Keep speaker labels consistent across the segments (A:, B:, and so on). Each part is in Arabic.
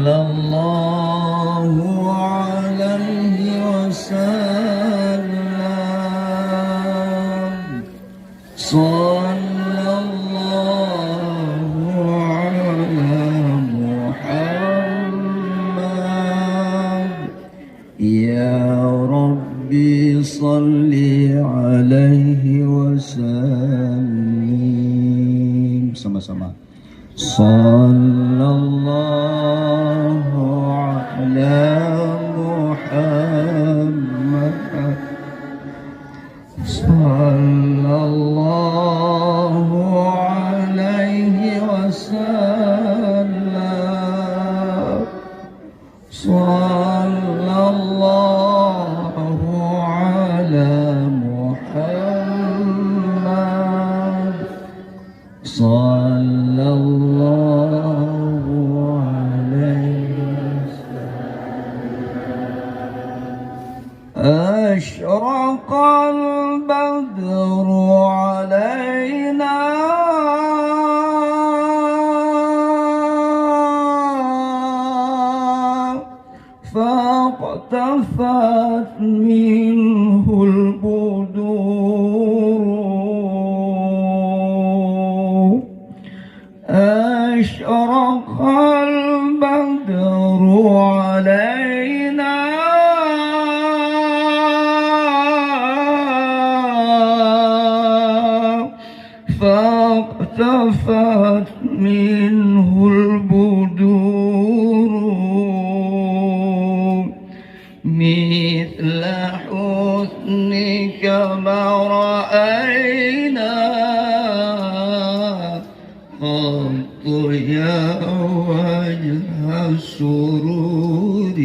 A: الله عليه وسلم صلى الله على محمد يا ربي صل عليه وسلم sama-sama sallallahu ala Muhammad sallallahu alaihi wasallam sallallahu ala Muhammad sallallahu alaihi wasallam أشرق البدر علينا فاقتفت منه البدور أشرق البدر علينا فاقتفت منه البدور مثل حسنك ما رأينا قط يا وجه السرور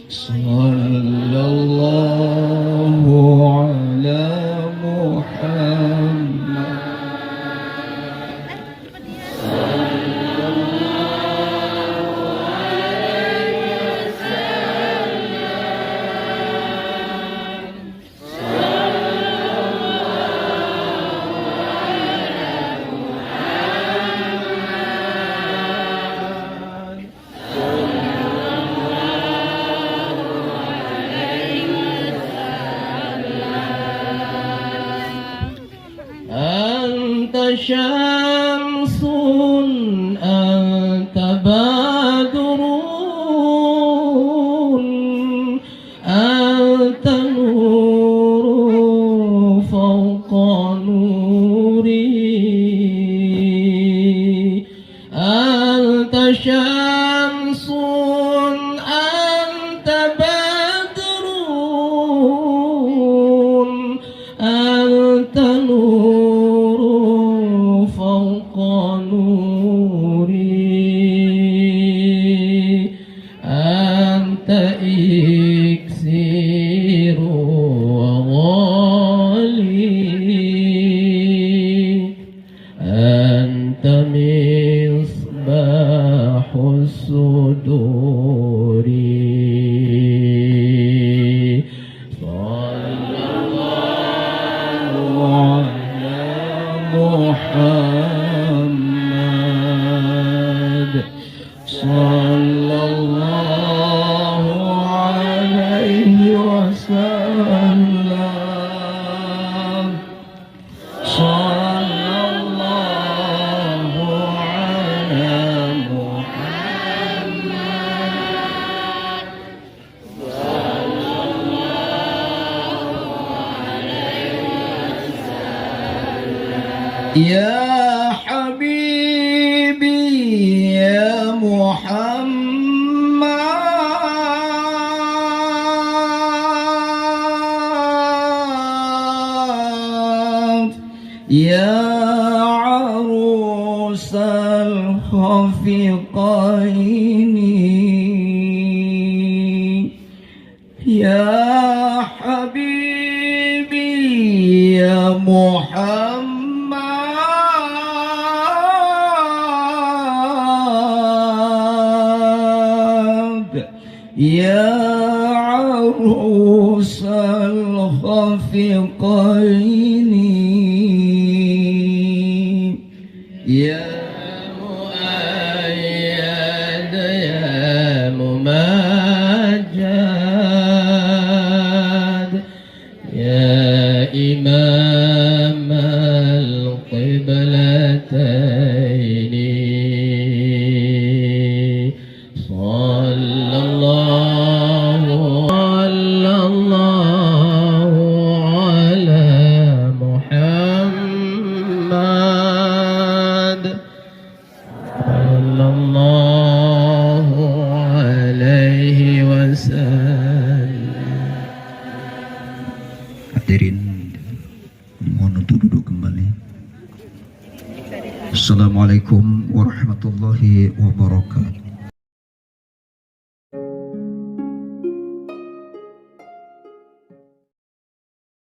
A: صلى الله على محمد أنت شمس أنت بدر أنت نور فوق نوري أنت شمس أنت بدر أنت نور فوق نوري أنت إكسير وغالي أنت مصباح الصدور صلى الله على محمد صلى الله عليه وسلم صلى الله على محمد صلى الله عليه وسلم يا حبيبي يا محمد يا عروس الخفقين يا حبيبي يا محمد يا عروس الخفقين يا مؤيد
B: hadirin, mohon untuk duduk kembali. Assalamualaikum warahmatullahi wabarakatuh.